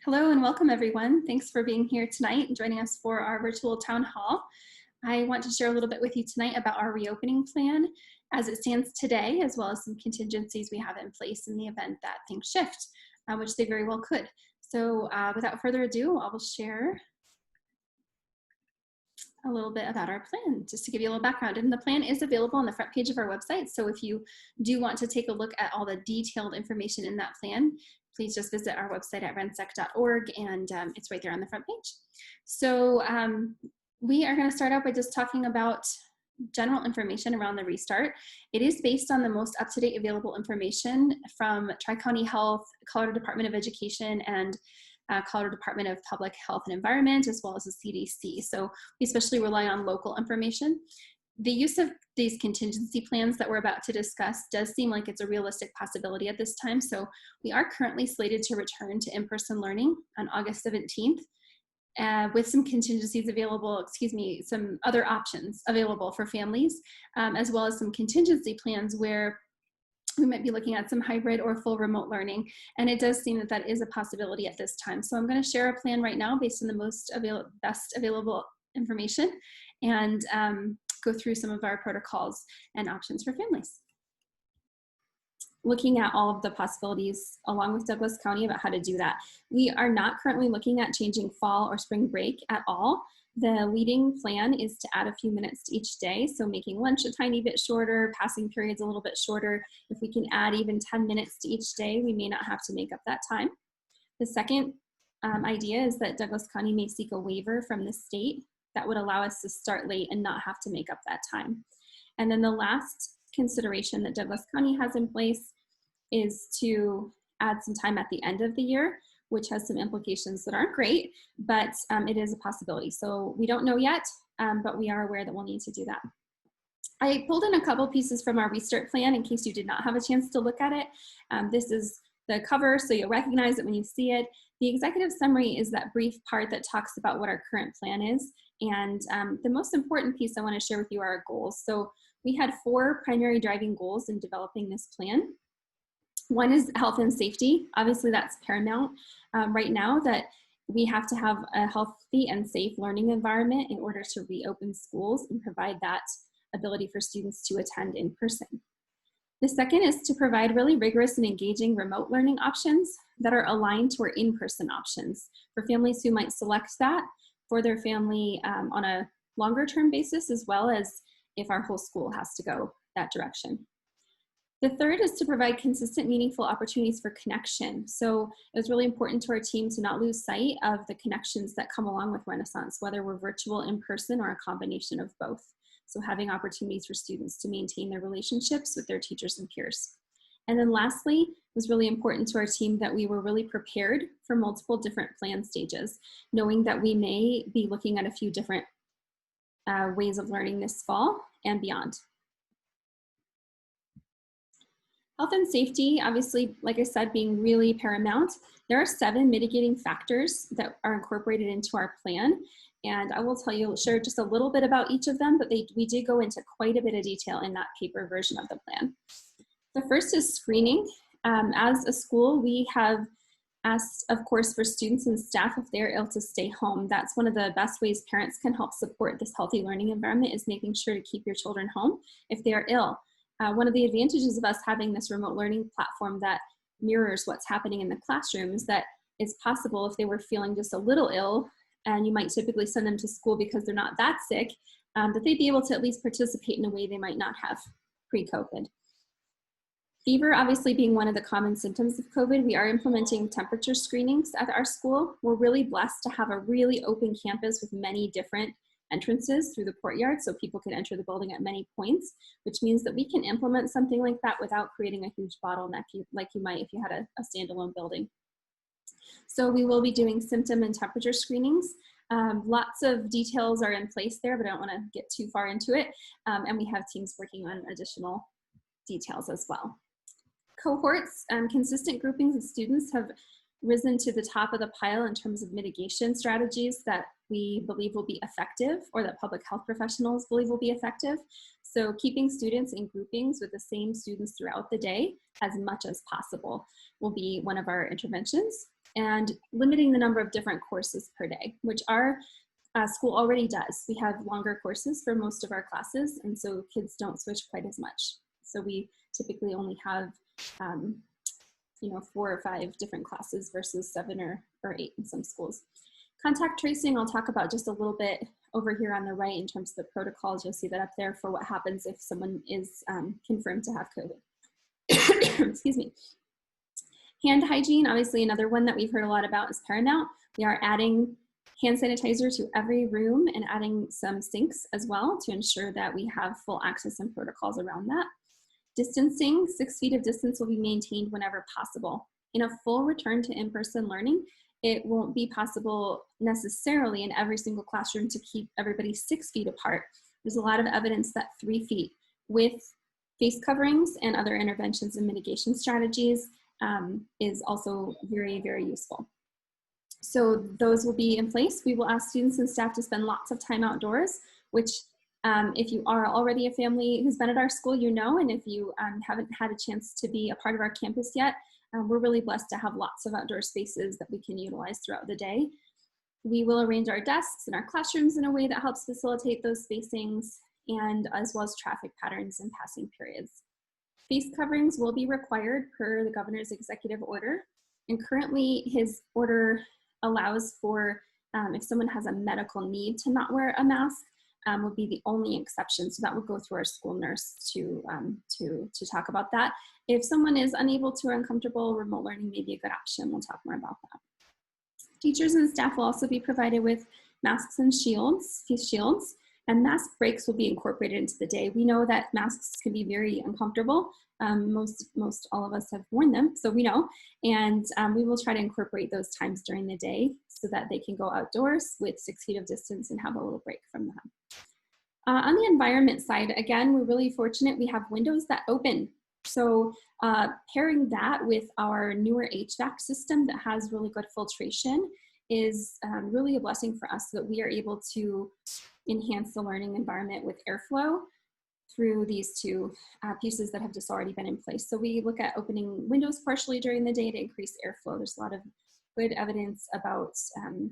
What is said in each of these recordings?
Hello and welcome everyone. Thanks for being here tonight and joining us for our virtual town hall. I want to share a little bit with you tonight about our reopening plan as it stands today, as well as some contingencies we have in place in the event that things shift, which they very well could. So without further ado, I will share a little bit about our plan, just to give you a little background. And the plan is available on the front page of our website. So if you do want to take a look at all the detailed information in that plan, please just visit our website at rensec.org, and it's right there on the front page. So we are going to start out by just talking about general information around the restart. It is based on the most up-to-date available information from Tri-County Health, Colorado Department of Education, and Colorado Department of Public Health and Environment, as well as the CDC. So we especially rely on local information. The use of these contingency plans that we're about to discuss does seem like it's a realistic possibility at this time. So we are currently slated to return to in-person learning on August 17th. With some contingencies available, some other options available for families, as well as some contingency plans where we might be looking at some hybrid or full remote learning. And it does seem that that is a possibility at this time. So I'm going to share a plan right now based on the best available information, and go through some of our protocols and options for families. Looking at all of the possibilities along with Douglas County about how to do that. We are not currently looking at changing fall or spring break at all. The leading plan is to add a few minutes to each day, so making lunch a tiny bit shorter, passing periods a little bit shorter. If we can add even 10 minutes to each day, we may not have to make up that time. The second idea is that Douglas County may seek a waiver from the state that would allow us to start late and not have to make up that time. And then the last consideration that Douglas County has in place is to add some time at the end of the year, which has some implications that aren't great, but it is a possibility. So we don't know yet, but we are aware that we'll need to do that. I pulled in a couple pieces from our restart plan in case you did not have a chance to look at it. This is the cover, so you'll recognize it when you see it. The executive summary is that brief part that talks about what our current plan is. And the most important piece I want to share with you are our goals. So we had 4 primary driving goals in developing this plan. One is health and safety. Obviously, that's paramount right now, that we have to have a healthy and safe learning environment in order to reopen schools and provide that ability for students to attend in person. The second is to provide really rigorous and engaging remote learning options that are aligned to our in-person options for families who might select that for their family on a longer term basis, as well as if our whole school has to go that direction. The third is to provide consistent, meaningful opportunities for connection. So it was really important to our team to not lose sight of the connections that come along with Renaissance, whether we're virtual, in person, or a combination of both. So having opportunities for students to maintain their relationships with their teachers and peers. And then lastly, it was really important to our team that we were really prepared for multiple different plan stages, knowing that we may be looking at a few different ways of learning this fall and beyond. Health and safety, obviously, like I said, being really paramount. There are 7 mitigating factors that are incorporated into our plan. And I will share just a little bit about each of them, but we did go into quite a bit of detail in that paper version of the plan. The first is screening. As a school, we have asked, of course, for students and staff, if they're ill, to stay home. That's one of the best ways parents can help support this healthy learning environment, is making sure to keep your children home if they are ill. One of the advantages of us having this remote learning platform that mirrors what's happening in the classroom is that it's possible if they were feeling just a little ill, and you might typically send them to school because they're not that sick, that they'd be able to at least participate in a way they might not have pre-COVID. Fever obviously being one of the common symptoms of COVID, we are implementing temperature screenings at our school. We're really blessed to have a really open campus with many different entrances through the courtyard, so people can enter the building at many points, which means that we can implement something like that without creating a huge bottleneck like you might if you had a standalone building. So we will be doing symptom and temperature screenings. Lots of details are in place there, but I don't want to get too far into it. And we have teams working on additional details as well. Cohorts, consistent groupings of students have risen to the top of the pile in terms of mitigation strategies that we believe will be effective, or that public health professionals believe will be effective. So keeping students in groupings with the same students throughout the day as much as possible will be one of our interventions. and limiting the number of different courses per day, which our school already does. We have longer courses for most of our classes, and so kids don't switch quite as much. So we typically only have, you know, 4 or 5 different classes versus 7 or 8 in some schools. Contact tracing, I'll talk about just a little bit over here on the right in terms of the protocols. You'll see that up there for what happens if someone is confirmed to have COVID. Excuse me. Hand hygiene, obviously another one that we've heard a lot about, is paramount. We are adding hand sanitizer to every room and adding some sinks as well to ensure that we have full access and protocols around that. Distancing, 6 feet of distance will be maintained whenever possible. In a full return to in-person learning, it won't be possible necessarily in every single classroom to keep everybody 6 feet apart. There's a lot of evidence that 3 feet with face coverings and other interventions and mitigation strategies is also very, very useful. So those will be in place. We will ask students and staff to spend lots of time outdoors, which if you are already a family who's been at our school, you know, and if you haven't had a chance to be a part of our campus yet, we're really blessed to have lots of outdoor spaces that we can utilize throughout the day. We will arrange our desks in our classrooms in a way that helps facilitate those spacings, and as well as traffic patterns and passing periods. Face coverings will be required per the governor's executive order, and currently his order allows for if someone has a medical need to not wear a mask, would be the only exception. So that would go through our school nurse to talk about that. If someone is unable to or uncomfortable, remote learning may be a good option. We'll talk more about that. Teachers and staff will also be provided with masks and shields, face shields, and mask breaks will be incorporated into the day. We know that masks can be very uncomfortable. Most all of us have worn them, so we know. And we will try to incorporate those times during the day so that they can go outdoors with 6 feet of distance and have a little break from them. On the environment side, again, we're really fortunate. We have windows that open. So pairing that with our newer HVAC system that has really good filtration is really a blessing for us, so that we are able to enhance the learning environment with airflow through these two pieces that have just already been in place. So we look at opening windows partially during the day to increase airflow. There's a lot of good evidence about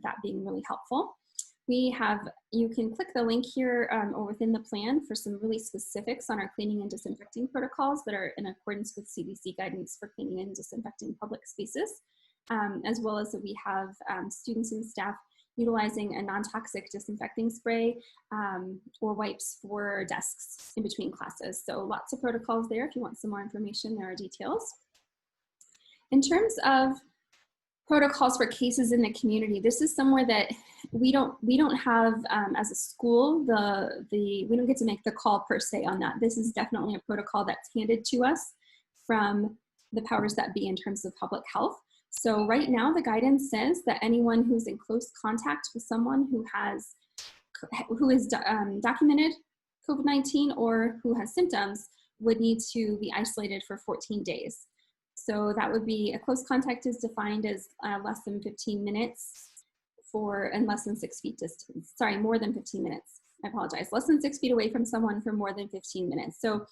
that being really helpful. We have, you can click the link here or within the plan for some really specifics on our cleaning and disinfecting protocols that are in accordance with CDC guidance for cleaning and disinfecting public spaces, as well as that we have students and staff utilizing a non-toxic disinfecting spray or wipes for desks in between classes. So lots of protocols there. If you want some more information, there are details. In terms of protocols for cases in the community, this is somewhere that we don't have as a school, we don't get to make the call per se on that. This is definitely a protocol that's handed to us from the powers that be in terms of public health. So right now the guidance says that anyone who's in close contact with someone who is documented COVID-19 or who has symptoms would need to be isolated for 14 days. So that would be, a close contact is defined as less than 15 minutes and less than 6 feet distance. Sorry, more than 15 minutes. I apologize. Less than 6 feet away from someone for more than 15 minutes. So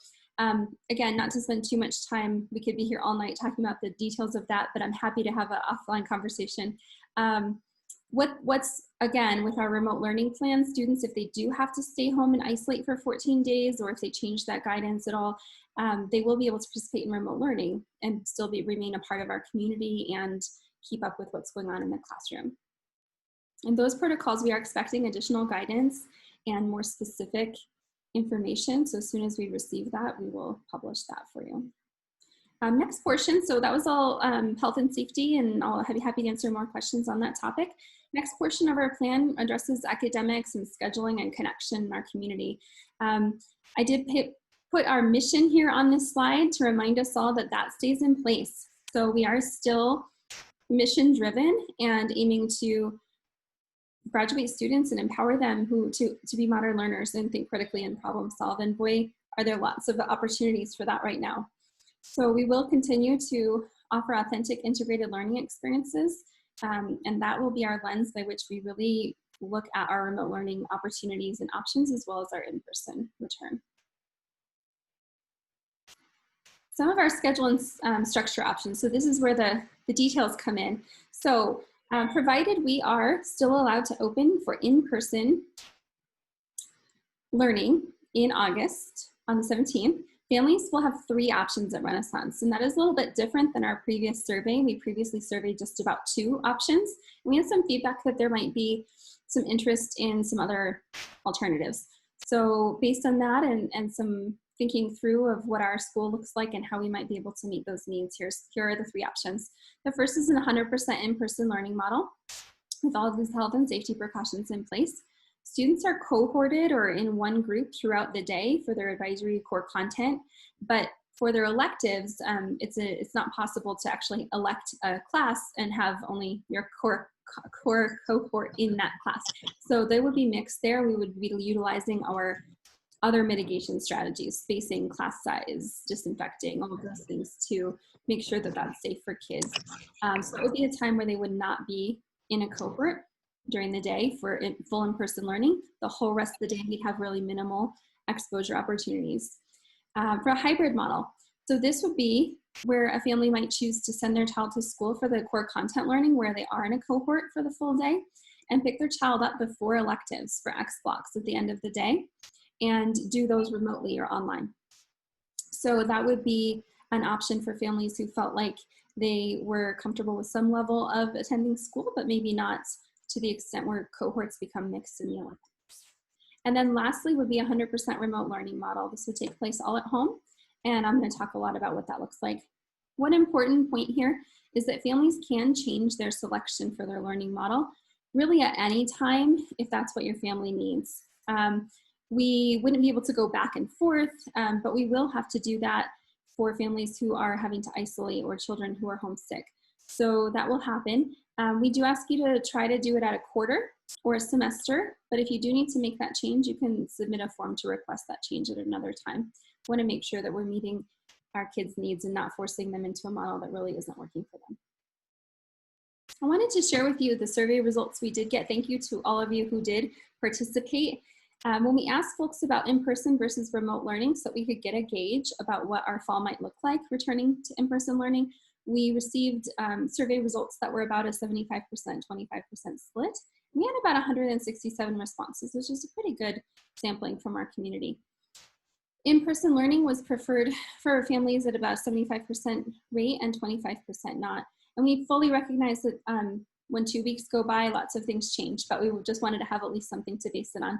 again, not to spend too much time, we could be here all night talking about the details of that, but I'm happy to have an offline conversation. What's again, with our remote learning plan, students, if they do have to stay home and isolate for 14 days, or if they change that guidance at all, they will be able to participate in remote learning and still remain a part of our community and keep up with what's going on in the classroom. And those protocols, we are expecting additional guidance and more specific information. So as soon as we receive that, we will publish that for you. Next portion, so that was all health and safety, and I'll be happy to answer more questions on that topic. Next portion of our plan addresses academics and scheduling and connection in our community. I did put our mission here on this slide to remind us all that that stays in place. So we are still mission driven and aiming to graduate students and empower them to be modern learners and think critically and problem solve. And boy, are there lots of opportunities for that right now. So we will continue to offer authentic integrated learning experiences, and that will be our lens by which we really look at our remote learning opportunities and options, as well as our in-person return. Some of our schedule and structure options. So this is where the the details come in. So provided we are still allowed to open for in-person learning in August on the 17th, families will have 3 options at Renaissance, and that is a little bit different than our previous survey. We previously surveyed just about 2 options. We had some feedback that there might be some interest in some other alternatives. So based on that and some thinking through of what our school looks like and how we might be able to meet those needs, here are the 3 options. The first is an 100% in-person learning model with all of these health and safety precautions in place. Students are cohorted or in one group throughout the day for their advisory core content, but for their electives, it's not possible to actually elect a class and have only your core cohort in that class. So they would be mixed there. We would be utilizing our other mitigation strategies, spacing, class size, disinfecting, all of those things to make sure that that's safe for kids. So it would be a time where they would not be in a cohort during the day for full in-person learning. The whole rest of the day, we'd have really minimal exposure opportunities. For a hybrid model, so this would be where a family might choose to send their child to school for the core content learning where they are in a cohort for the full day and pick their child up before electives for X blocks at the end of the day and do those remotely or online. So that would be an option for families who felt like they were comfortable with some level of attending school, but maybe not to the extent where cohorts become mixed in the electives. And then lastly would be a 100% remote learning model. This would take place all at home, and I'm going to talk a lot about what that looks like. One important point here is that families can change their selection for their learning model really at any time if that's what your family needs. We wouldn't be able to go back and forth, but we will have to do that for families who are having to isolate or children who are homesick. So that will happen. We do ask you to try to do it at a quarter or a semester, but if you do need to make that change, you can submit a form to request that change at another time. We want to make sure that we're meeting our kids' needs and not forcing them into a model that really isn't working for them. I wanted to share with you the survey results we did get. Thank you to all of you who did participate. When we asked folks about in-person versus remote learning so that we could get a gauge about what our fall might look like returning to in-person learning, we received survey results that were about a 75%, 25% split. We had about 167 responses, which is a pretty good sampling from our community. In-person learning was preferred for families at about 75% rate and 25% not. And we fully recognize that when 2 weeks go by, lots of things change, but we just wanted to have at least something to base it on.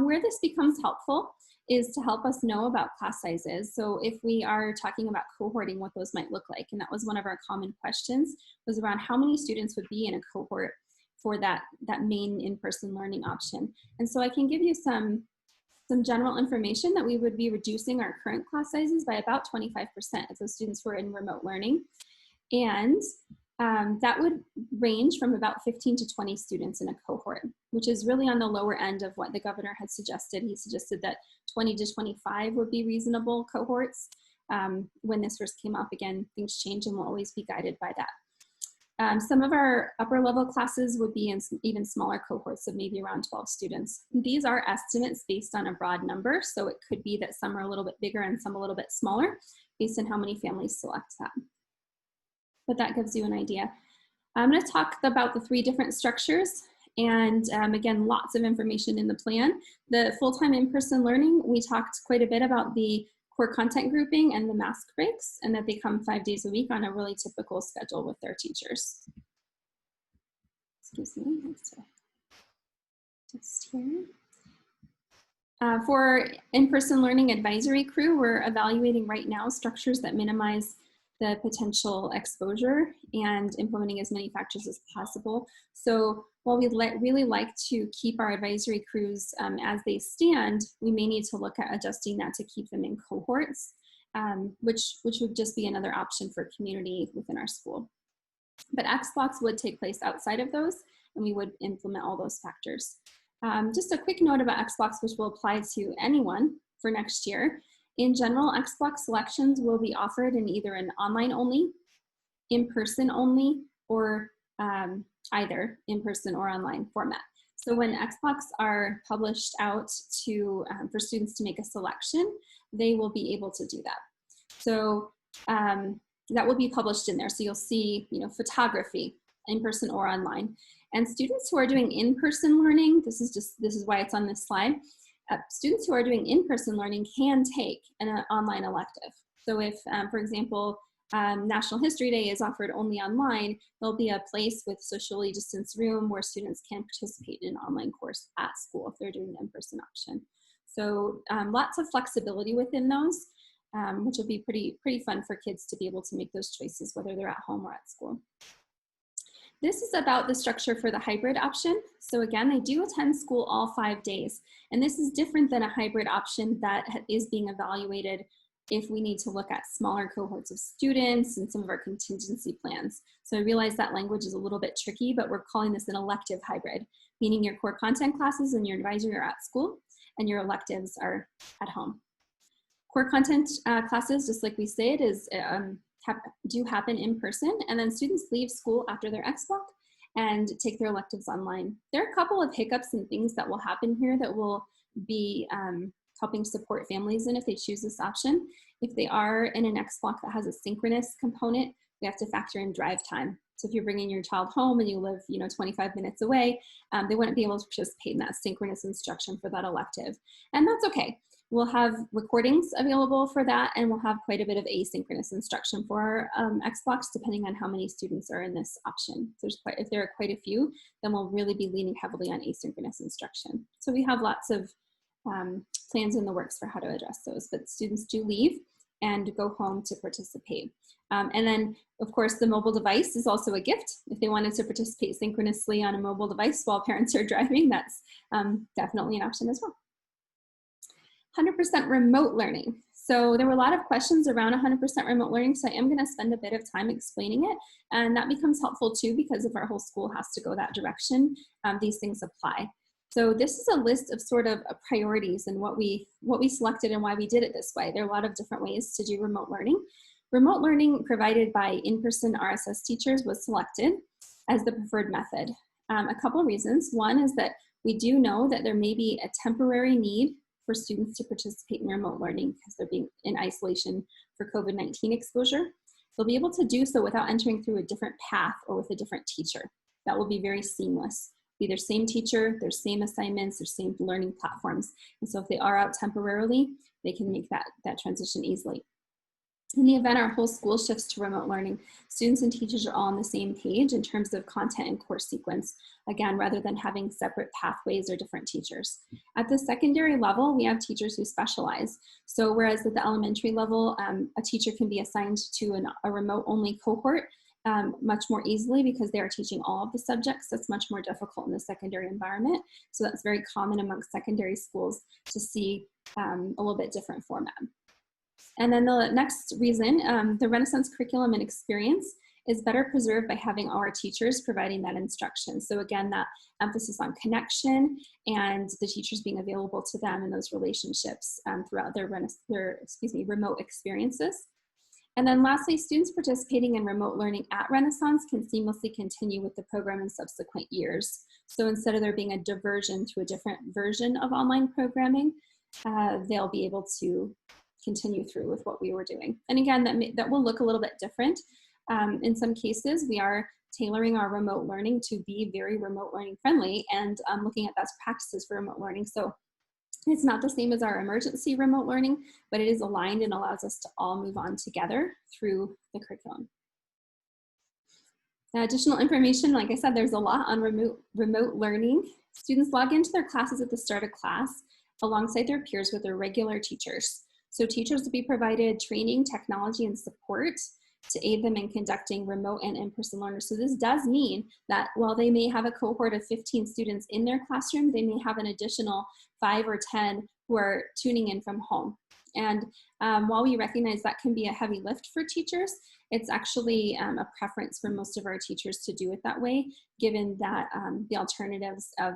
Where this becomes helpful is to help us know about class sizes. So if we are talking about cohorting, what those might look like. And that was one of our common questions, was around how many students would be in a cohort for that main in-person learning option. And so I can give you some general information that we would be reducing our current class sizes by about 25% if those students were in remote learning. And that would range from about 15 to 20 students in a cohort, which is really on the lower end of what the governor had suggested. He suggested that 20 to 25 would be reasonable cohorts. When this first came up, again, things change and we'll always be guided by that. Some of our upper level classes would be in even smaller cohorts of maybe around 12 students. These are estimates based on a broad number, so it could be that some are a little bit bigger and some a little bit smaller based on how many families select that. But that gives you an idea. I'm going to talk about the 3 different structures, and again, lots of information in the plan. The full-time in-person learning, we talked quite a bit about the core content grouping and the mask breaks, and that they come 5 days a week on a really typical schedule with their teachers. Excuse me, just here. For in-person learning advisory crew, we're evaluating right now structures that minimize the potential exposure and implementing as many factors as possible. So while we really like to keep our advisory crews as they stand, we may need to look at adjusting that to keep them in cohorts, which would just be another option for community within our school. But X blocks would take place outside of those, and we would implement all those factors. Just a quick note about X blocks, which will apply to anyone for next year. In general, X block selections will be offered in either an online only, in-person only, or either in-person or online format. So when X blocks are published out for students to make a selection, they will be able to do that. So that will be published in there. So you'll see, photography, in-person or online. And students who are doing in-person learning, this is why it's on this slide. Students who are doing in-person learning can take an online elective. So if, for example, National History Day is offered only online, there'll be a place with socially distanced room where students can participate in an online course at school if they're doing the in-person option. So lots of flexibility within those, which will be pretty fun for kids to be able to make those choices, whether they're at home or at school. This is about the structure for the hybrid option. So again, they do attend school all 5 days. And this is different than a hybrid option that is being evaluated if we need to look at smaller cohorts of students and some of our contingency plans. So I realize that language is a little bit tricky, but we're calling this an elective hybrid, meaning your core content classes and your advisory are at school and your electives are at home. Core content classes, just like we said, do happen in person, and then students leave school after their X block and take their electives online. There are a couple of hiccups and things that will happen here that will be helping support families in if they choose this option. If they are in an X block that has a synchronous component, we have to factor in drive time. So if you're bringing your child home and you live 25 minutes away, they wouldn't be able to participate in that synchronous instruction for that elective. And that's okay. We'll have recordings available for that, and we'll have quite a bit of asynchronous instruction for our X blocks, depending on how many students are in this option. If there are quite a few, then we'll really be leaning heavily on asynchronous instruction. So we have lots of plans in the works for how to address those, but students do leave and go home to participate. And then, of course, the mobile device is also a gift. If they wanted to participate synchronously on a mobile device while parents are driving, that's definitely an option as well. 100% remote learning. So there were a lot of questions around 100% remote learning, so I am going to spend a bit of time explaining it, and that becomes helpful too because if our whole school has to go that direction, these things apply. So this is a list of sort of priorities and what we selected and why we did it this way. There are a lot of different ways to do remote learning. Remote learning provided by in-person RSS teachers was selected as the preferred method. A couple of reasons. One is that we do know that there may be a temporary need for students to participate in remote learning because they're being in isolation for COVID-19 exposure. They'll be able to do so without entering through a different path or with a different teacher. That will be very seamless. Be their same teacher, their same assignments, their same learning platforms. And so if they are out temporarily, they can make that transition easily. In the event our whole school shifts to remote learning, students and teachers are all on the same page in terms of content and course sequence, again, rather than having separate pathways or different teachers. At the secondary level, we have teachers who specialize. So whereas at the elementary level, a teacher can be assigned to a remote-only cohort much more easily because they are teaching all of the subjects. That's much more difficult in the secondary environment. So that's very common amongst secondary schools to see a little bit different format. And then the next reason, the Renaissance curriculum and experience is better preserved by having our teachers providing that instruction. So again, that emphasis on connection and the teachers being available to them in those relationships throughout their remote experiences. And then lastly, students participating in remote learning at Renaissance can seamlessly continue with the program in subsequent years. So instead of there being a diversion to a different version of online programming, they'll be able to continue through with what we were doing. And again, that will look a little bit different. In some cases, we are tailoring our remote learning to be very remote learning friendly and looking at best practices for remote learning. So it's not the same as our emergency remote learning, but it is aligned and allows us to all move on together through the curriculum. Additional information, like I said, there's a lot on remote learning. Students log into their classes at the start of class alongside their peers with their regular teachers. So teachers will be provided training, technology, and support to aid them in conducting remote and in-person learners. So this does mean that while they may have a cohort of 15 students in their classroom, they may have an additional 5 or 10 who are tuning in from home. And while we recognize that can be a heavy lift for teachers, it's actually a preference for most of our teachers to do it that way, given that the alternatives of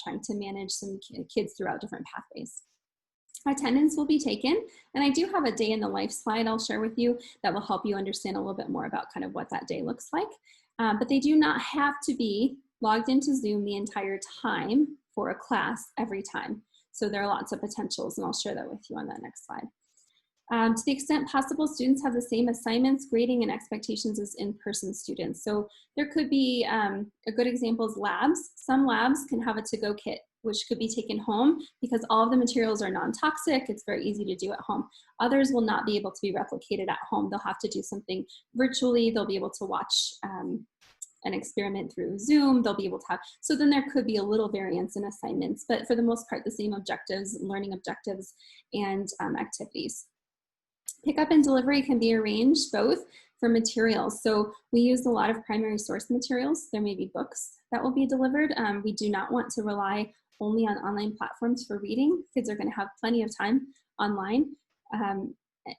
trying to manage some kids throughout different pathways. Attendance will be taken, and I do have a day in the life slide I'll share with you that will help you understand a little bit more about kind of what that day looks like. But they do not have to be logged into Zoom the entire time for a class every time. So there are lots of potentials, and I'll share that with you on that next slide. To the extent possible, students have the same assignments, grading, and expectations as in-person students. So there could be, a good example is labs. Some labs can have a to-go kit, which could be taken home because all of the materials are non-toxic. It's very easy to do at home. Others will not be able to be replicated at home. They'll have to do something virtually. They'll be able to watch an experiment through Zoom. They'll be able to have, so then there could be a little variance in assignments, but for the most part, the same objectives, learning objectives, and activities. Pickup and delivery can be arranged both for materials. So we use a lot of primary source materials. There may be books that will be delivered. We do not want to rely only on online platforms for reading. Kids are going to have plenty of time online,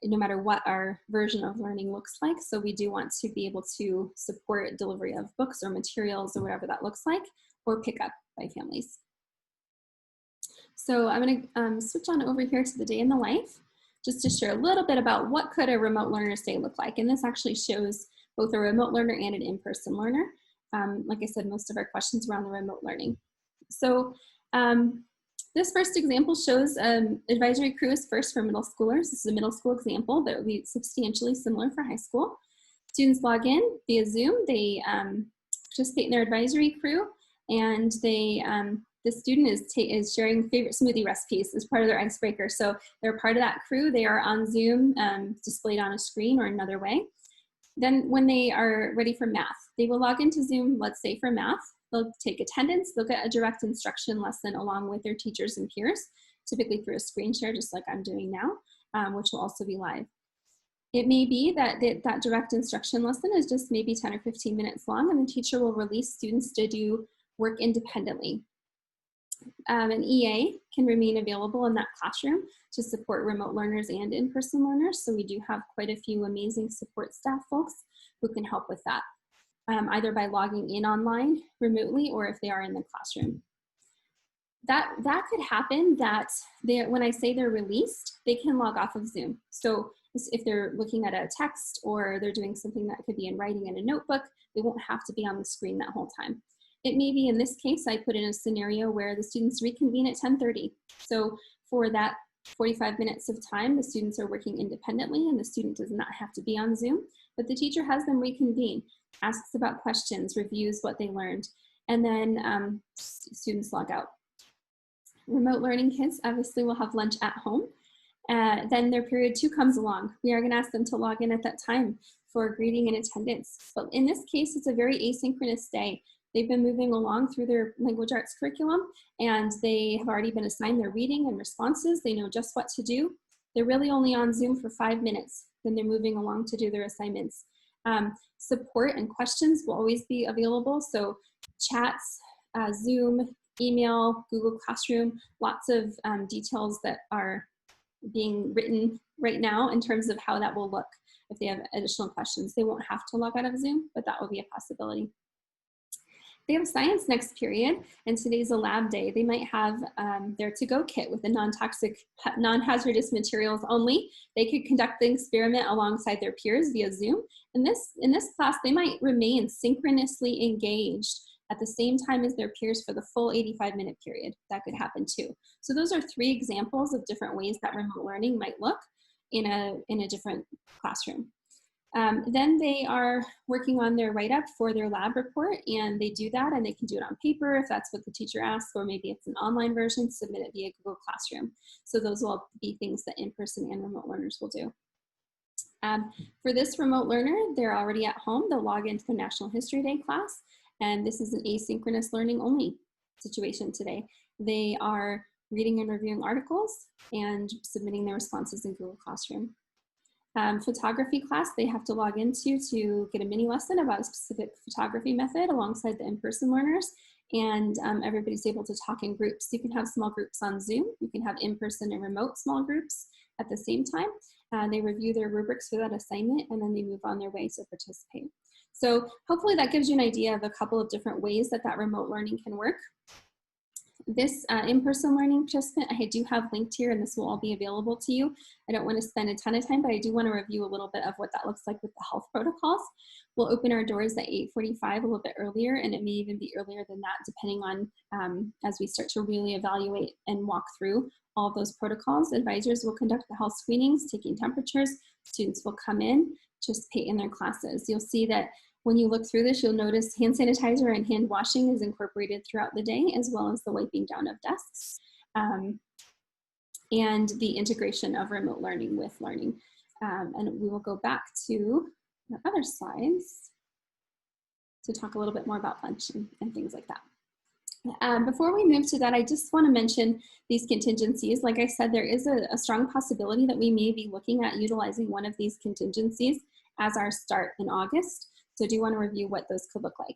no matter what our version of learning looks like. So we do want to be able to support delivery of books or materials or whatever that looks like, or pickup by families. So I'm going to switch on over here to the day in the life, just to share a little bit about what could a remote learner's day look like. And this actually shows both a remote learner and an in-person learner. Like I said, most of our questions were on the remote learning. So this first example shows advisory crew is first for middle schoolers. This is a middle school example that will be substantially similar for high school. Students log in via Zoom. They participate in their advisory crew, and they the student is sharing favorite smoothie recipes as part of their icebreaker. So they're part of that crew. They are on Zoom, displayed on a screen or another way. Then when they are ready for math, they will log into Zoom, let's say for math. They'll take attendance. They'll get a direct instruction lesson along with their teachers and peers, typically through a screen share, just like I'm doing now, which will also be live. It may be that that direct instruction lesson is just maybe 10 or 15 minutes long, and the teacher will release students to do work independently. An EA can remain available in that classroom to support remote learners and in-person learners. So we do have quite a few amazing support staff folks who can help with that, either by logging in online remotely or if they are in the classroom. That could happen that when I say they're released, they can log off of Zoom. So if they're looking at a text or they're doing something that could be in writing in a notebook, they won't have to be on the screen that whole time. It may be, in this case, I put in a scenario where the students reconvene at 10:30. So for that 45 minutes of time, the students are working independently and the student does not have to be on Zoom, but the teacher has them reconvene, asks about questions, reviews what they learned, and then students log out. Remote learning kids obviously will have lunch at home. Then their period 2 comes along. We are going to ask them to log in at that time for greeting and attendance. But in this case, it's a very asynchronous day. They've been moving along through their language arts curriculum, and they have already been assigned their reading and responses. They know just what to do. They're really only on Zoom for 5 minutes. Then they're moving along to do their assignments. Support and questions will always be available. So chats, Zoom, email, Google Classroom, lots of details that are being written right now in terms of how that will look if they have additional questions. They won't have to log out of Zoom, but that will be a possibility. They have science next period, and today's a lab day. They might have their to-go kit with the non-toxic, non-hazardous materials only. They could conduct the experiment alongside their peers via Zoom. In this class, they might remain synchronously engaged at the same time as their peers for the full 85-minute period. That could happen too. So those are 3 examples of different ways that remote learning might look in a different classroom. Then they are working on their write-up for their lab report, and they do that, and they can do it on paper if that's what the teacher asks, or maybe it's an online version, submit it via Google Classroom. So those will be things that in-person and remote learners will do. For this remote learner, they're already at home. They'll log into the National History Day class, and this is an asynchronous learning only situation today. They are reading and reviewing articles and submitting their responses in Google Classroom. Photography class they have to log into to get a mini lesson about a specific photography method alongside the in-person learners, and everybody's able to talk in groups. You can have small groups on Zoom. You can have in-person and remote small groups at the same time. They review their rubrics for that assignment, and then they move on their way to participate. So hopefully that gives you an idea of a couple of different ways that remote learning can work. This in-person learning participant, I do have linked here, and this will all be available to you. I don't want to spend a ton of time, but I do want to review a little bit of what that looks like with the health protocols. We'll open our doors at 8:45, a little bit earlier, and it may even be earlier than that, depending on as we start to really evaluate and walk through all of those protocols. Advisors will conduct the health screenings, taking temperatures. Students will come in, participate in their classes. You'll see that when you look through this, you'll notice hand sanitizer and hand washing is incorporated throughout the day, as well as the wiping down of desks, and the integration of remote learning with learning. And we will go back to the other slides to talk a little bit more about lunch and things like that. Before we move to that, I just want to mention these contingencies. Like I said, there is a strong possibility that we may be looking at utilizing one of these contingencies as our start in August. So I do want to review what those could look like.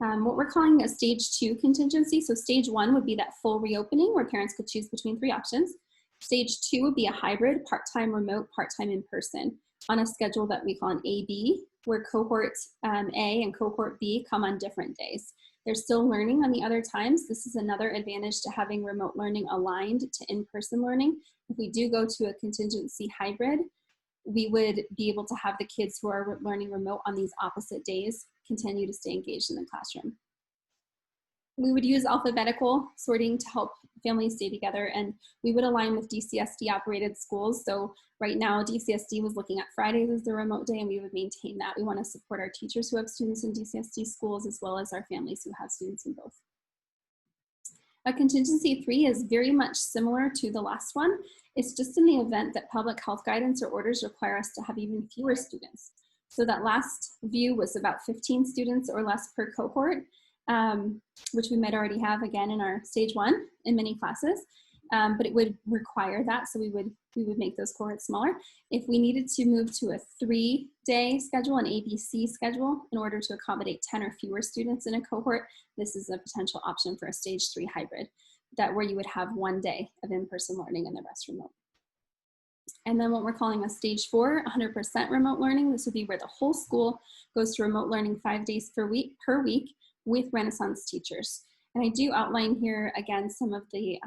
What we're calling a stage 2 contingency. So stage 1 would be that full reopening where parents could choose between 3 options. Stage 2 would be a hybrid, part-time remote, part-time in person on a schedule that we call an AB, where cohort A and cohort B come on different days. They're still learning on the other times. This is another advantage to having remote learning aligned to in-person learning. If we do go to a contingency hybrid, we would be able to have the kids who are learning remote on these opposite days continue to stay engaged in the classroom. We would use alphabetical sorting to help families stay together, and we would align with DCSD operated schools. So right now DCSD was looking at Fridays as the remote day, and we would maintain that. We want to support our teachers who have students in DCSD schools as well as our families who have students in both. A contingency 3 is very much similar to the last one. It's just in the event that public health guidance or orders require us to have even fewer students. So that last view was about 15 students or less per cohort, which we might already have again in our stage 1 in many classes, but it would require that, so we would make those cohorts smaller. If we needed to move to a 3-day schedule, an ABC schedule, in order to accommodate 10 or fewer students in a cohort, this is a potential option for a stage 3 hybrid, that where you would have 1 day of in-person learning and the rest remote. And then what we're calling a stage 4, 100% remote learning. This would be where the whole school goes to remote learning 5 days per week with Renaissance teachers. And I do outline here again some of the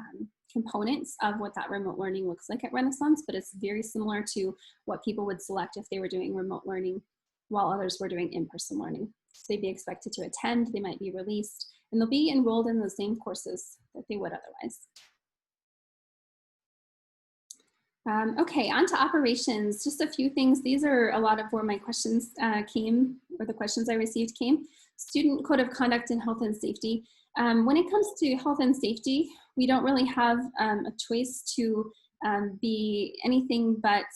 components of what that remote learning looks like at Renaissance, but it's very similar to what people would select if they were doing remote learning while others were doing in-person learning. So they'd be expected to attend, they might be released, and they'll be enrolled in the same courses that they would otherwise. Okay, on to operations. Just a few things. These are a lot of where my questions came, or the questions I received came. Student code of conduct and health and safety. When it comes to health and safety, we don't really have a choice to be anything but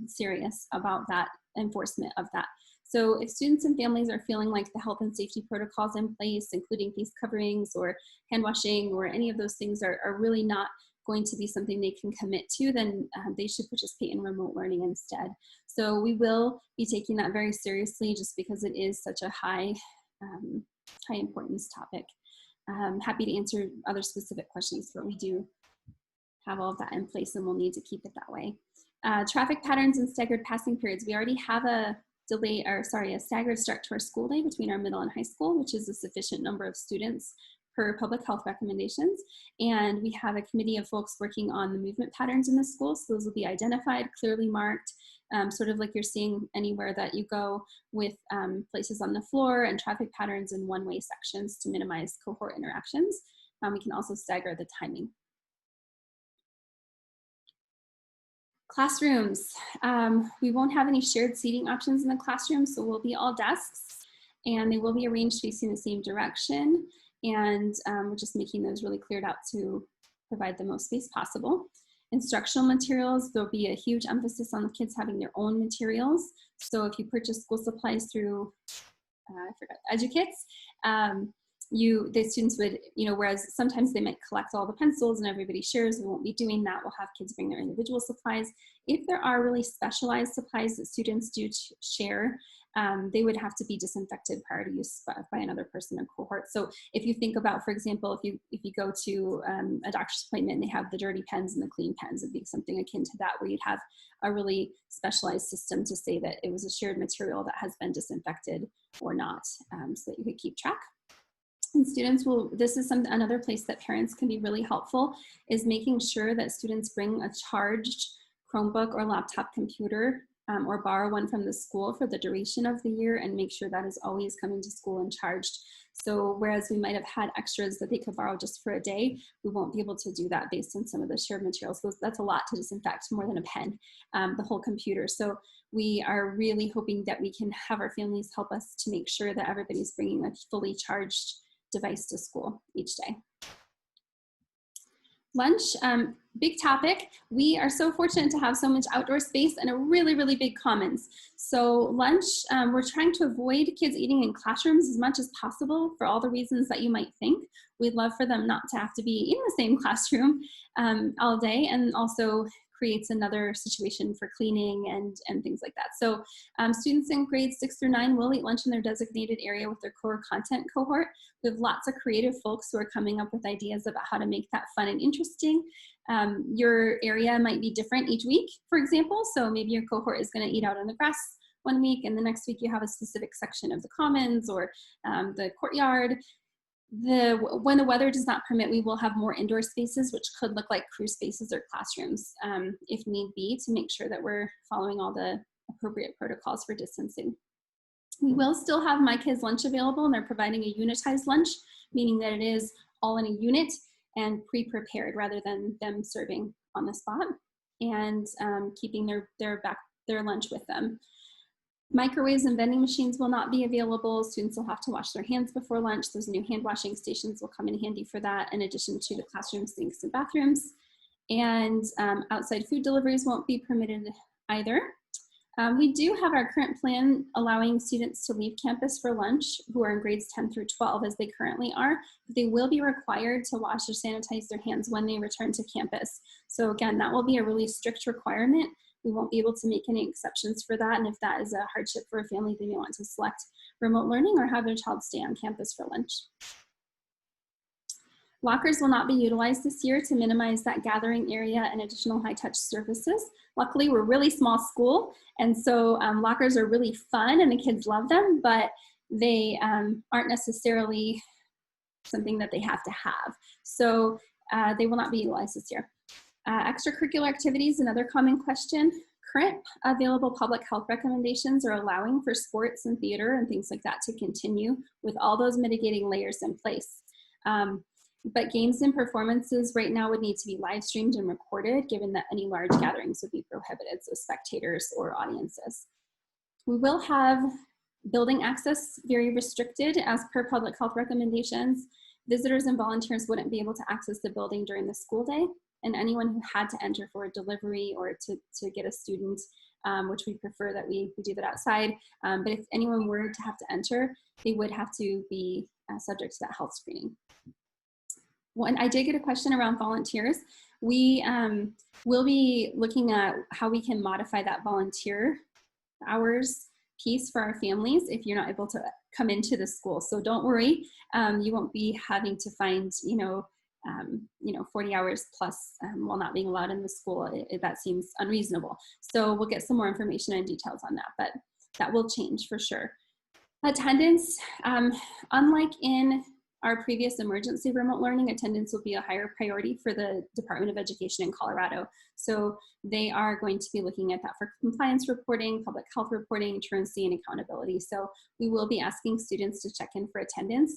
serious about that enforcement of that. So if students and families are feeling like the health and safety protocols in place, including face coverings or hand washing or any of those things are really not going to be something they can commit to, then they should participate in remote learning instead. So we will be taking that very seriously just because it is such a high importance topic. Happy to answer other specific questions, but we do have all of that in place and we'll need to keep it that way. Traffic patterns and staggered passing periods. We already have a staggered start to our school day between our middle and high school, which is a sufficient number of students per public health recommendations. And we have a committee of folks working on the movement patterns in the school. So those will be identified, clearly marked, sort of like you're seeing anywhere that you go, with places on the floor and traffic patterns and one-way sections to minimize cohort interactions. We can also stagger the timing. Classrooms. We won't have any shared seating options in the classroom, so we'll be all desks and they will be arranged facing the same direction. And we're just making those really cleared out to provide the most space possible. Instructional materials, there'll be a huge emphasis on the kids having their own materials. So if you purchase school supplies through, EduKits, the students would, whereas sometimes they might collect all the pencils and everybody shares, we won't be doing that. We'll have kids bring their individual supplies. If there are really specialized supplies that students do share, they would have to be disinfected prior to use by another person in cohort. So if you think about, for example, if you go to a doctor's appointment and they have the dirty pens and the clean pens, it'd be something akin to that, where you'd have a really specialized system to say that it was a shared material that has been disinfected or not, so that you could keep track. And students will, this is another place that parents can be really helpful, is making sure that students bring a charged Chromebook or laptop computer, or borrow one from the school for the duration of the year, and make sure that is always coming to school and charged. So whereas we might have had extras that they could borrow just for a day, we won't be able to do that based on some of the shared materials. That's a lot to disinfect, more than a pen, the whole computer. So we are really hoping that we can have our families help us to make sure that everybody's bringing a fully charged device to school each day. Lunch, big topic. We are so fortunate to have so much outdoor space and a really, really big commons. So lunch, we're trying to avoid kids eating in classrooms as much as possible for all the reasons that you might think. We'd love for them not to have to be in the same classroom all day, and also creates another situation for cleaning and things like that. So students in grades 6 through 9 will eat lunch in their designated area with their core content cohort. We have lots of creative folks who are coming up with ideas about how to make that fun and interesting. Your area might be different each week, for example. So maybe your cohort is going to eat out on the grass one week, and the next week you have a specific section of the commons or the courtyard. When the weather does not permit, we will have more indoor spaces, which could look like crew spaces or classrooms if need be, to make sure that we're following all the appropriate protocols for distancing. We will still have My Kids Lunch available, and they're providing a unitized lunch, meaning that it is all in a unit and pre-prepared rather than them serving on the spot, and keeping their lunch with them. Microwaves and vending machines will not be available. Students will have to wash their hands before lunch. Those new hand washing stations will come in handy for that, in addition to the classroom sinks and bathrooms. And outside food deliveries won't be permitted either. We do have our current plan allowing students to leave campus for lunch who are in grades 10 through 12, as they currently are. They will be required to wash or sanitize their hands when they return to campus. So again, that will be a really strict requirement. We won't be able to make any exceptions for that. And if that is a hardship for a family, they may want to select remote learning or have their child stay on campus for lunch. Lockers will not be utilized this year to minimize that gathering area and additional high-touch surfaces. Luckily, we're a really small school, and so lockers are really fun and the kids love them, but they aren't necessarily something that they have to have. So they will not be utilized this year. Extracurricular activities, another common question. Current available public health recommendations are allowing for sports and theater and things like that to continue with all those mitigating layers in place. But games and performances right now would need to be live streamed and recorded, given that any large gatherings would be prohibited, so spectators or audiences. We will have building access very restricted as per public health recommendations. Visitors and volunteers wouldn't be able to access the building during the school day, and anyone who had to enter for a delivery or to get a student, which we prefer that we do that outside, but if anyone were to have to enter, they would have to be subject to that health screening. When I did get a question around volunteers, we will be looking at how we can modify that volunteer hours piece for our families if you're not able to come into the school. So don't worry, you won't be having to find 40 hours plus while not being allowed in the school. That seems unreasonable. So we'll get some more information and details on that, but that will change for sure. Attendance, unlike in our previous emergency remote learning, attendance will be a higher priority for the Department of Education in Colorado. So they are going to be looking at that for compliance reporting, public health reporting, truancy, and accountability. So we will be asking students to check in for attendance.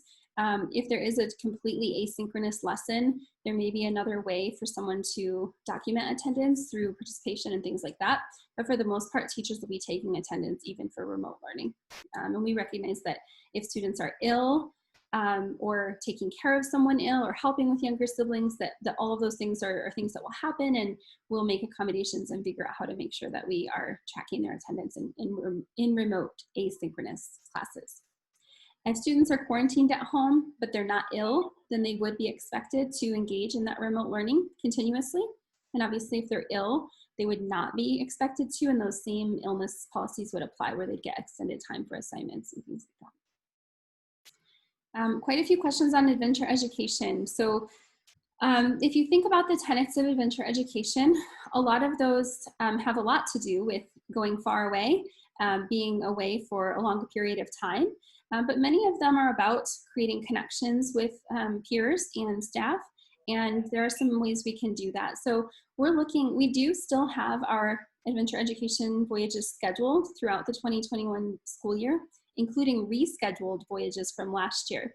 If there is a completely asynchronous lesson, there may be another way for someone to document attendance through participation and things like that. But for the most part, teachers will be taking attendance even for remote learning. And we recognize that if students are ill, or taking care of someone ill or helping with younger siblings, that all of those things are things that will happen, and we'll make accommodations and figure out how to make sure that we are tracking their attendance in remote asynchronous classes. If students are quarantined at home, but they're not ill, then they would be expected to engage in that remote learning continuously. And obviously if they're ill, they would not be expected to, and those same illness policies would apply where they'd get extended time for assignments and things like that. Quite a few questions on adventure education. So if you think about the tenets of adventure education, a lot of those have a lot to do with going far away, being away for a longer period of time. But many of them are about creating connections with peers and staff, and there are some ways we can do that. So we do still have our adventure education voyages scheduled throughout the 2021 school year, including rescheduled voyages from last year.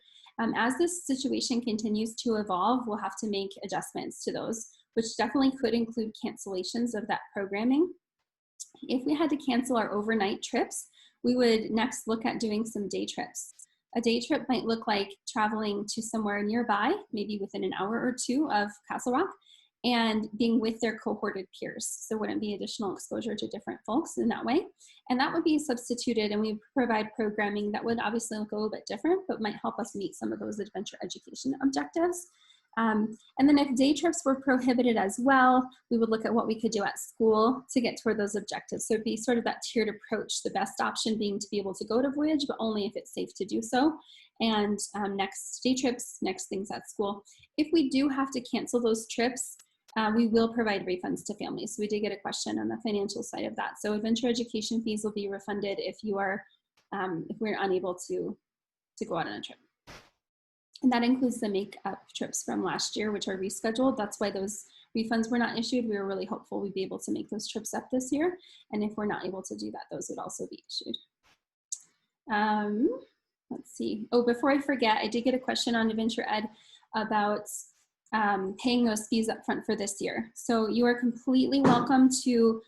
As this situation continues to evolve, we'll have to make adjustments to those, which definitely could include cancellations of that programming. If we had to cancel our overnight trips, we would next look at doing some day trips. A day trip might look like traveling to somewhere nearby, maybe within an hour or two of Castle Rock, and being with their cohorted peers. So it wouldn't be additional exposure to different folks in that way. And that would be substituted, and we provide programming that would obviously look a little bit different, but might help us meet some of those adventure education objectives. And then if day trips were prohibited as well, we would look at what we could do at school to get toward those objectives. So it'd be sort of that tiered approach, the best option being to be able to go to Voyage, but only if it's safe to do so. And next day trips, next things at school. If we do have to cancel those trips, we will provide refunds to families. So we did get a question on the financial side of that. So adventure education fees will be refunded if we're unable to go out on a trip. And that includes the make-up trips from last year, which are rescheduled. That's why those refunds were not issued. We were really hopeful we'd be able to make those trips up this year. And if we're not able to do that, those would also be issued. Let's see. Oh, before I forget, I did get a question on Adventure Ed about paying those fees up front for this year. So you are completely welcome to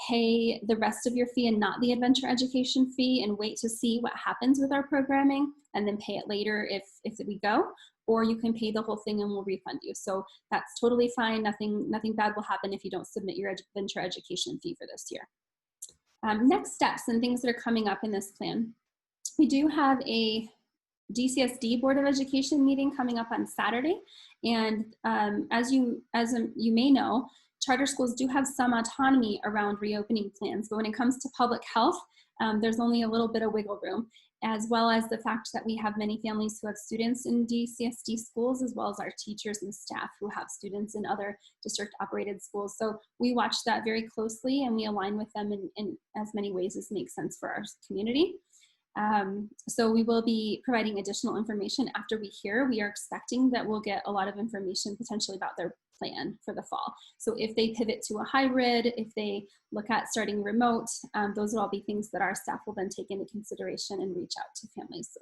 pay the rest of your fee and not the adventure education fee and wait to see what happens with our programming and then pay it later if we go, or you can pay the whole thing and we'll refund you. So that's totally fine. Nothing bad will happen if you don't submit your adventure education fee for this year. Next steps and things that are coming up in this plan. We do have a DCSD Board of Education meeting coming up on Saturday. And as you may know, charter schools do have some autonomy around reopening plans, but when it comes to public health, there's only a little bit of wiggle room, as well as the fact that we have many families who have students in DCSD schools, as well as our teachers and staff who have students in other district operated schools. So we watch that very closely and we align with them in as many ways as makes sense for our community. So we will be providing additional information after we hear. We are expecting that we'll get a lot of information potentially about their plan for the fall. So if they pivot to a hybrid, if they look at starting remote, those will all be things that our staff will then take into consideration and reach out to families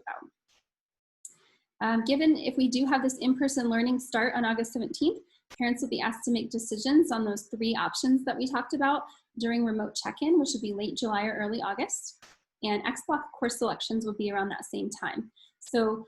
about. Given if we do have this in-person learning start on August 17th, parents will be asked to make decisions on those 3 options that we talked about during remote check-in, which will be late July or early August. And X-Block course selections will be around that same time. So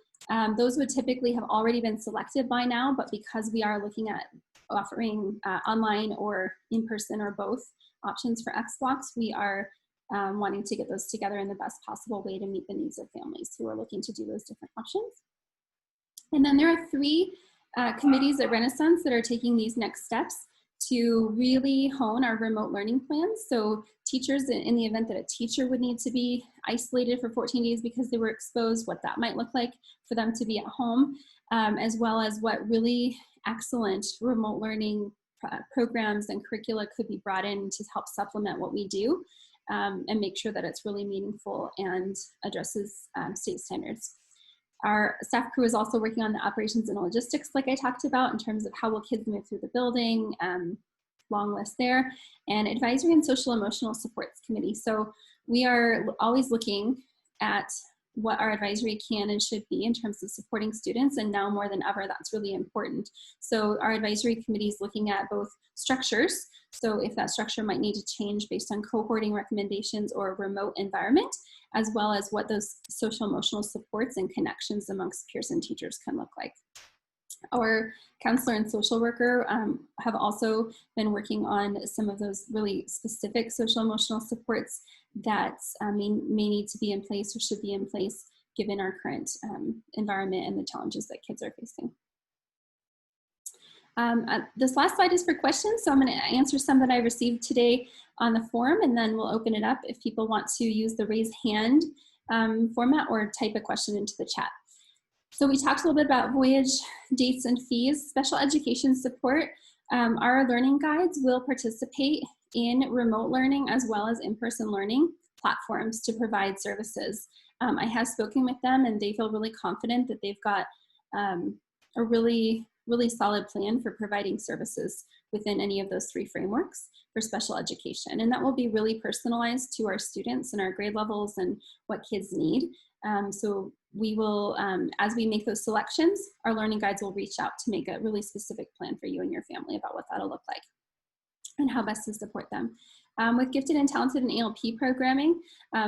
those would typically have already been selected by now, but because we are looking at offering online or in-person or both options for X-Blocks, we are wanting to get those together in the best possible way to meet the needs of families who are looking to do those different options. And then there are 3 committees at Renaissance that are taking these next steps to really hone our remote learning plans. So teachers, in the event that a teacher would need to be isolated for 14 days because they were exposed, what that might look like for them to be at home, as well as what really excellent remote learning programs and curricula could be brought in to help supplement what we do and make sure that it's really meaningful and addresses state standards. Our staff crew is also working on the operations and logistics, like I talked about, in terms of how will kids move through the building, long list there, and advisory and social emotional supports committee. So we are always looking at what our advisory can and should be in terms of supporting students, and now more than ever, that's really important. So our advisory committee is looking at both structures, so if that structure might need to change based on cohorting recommendations or remote environment, as well as what those social emotional supports and connections amongst peers and teachers can look like. Our counselor and social worker have also been working on some of those really specific social emotional supports that may need to be in place or should be in place given our current environment and the challenges that kids are facing. This last slide is for questions, so I'm going to answer some that I received today on the forum, and then we'll open it up if people want to use the raise hand format or type a question into the chat. So we talked a little bit about voyage dates and fees. Special education support, our learning guides will participate in remote learning as well as in-person learning platforms to provide services. I have spoken with them and they feel really confident that they've got a really solid plan for providing services within any of those 3 frameworks for special education. And that will be really personalized to our students and our grade levels and what kids need. So we will, as we make those selections, our learning guides will reach out to make a really specific plan for you and your family about what that'll look like and how best to support them. With gifted and talented and ALP programming,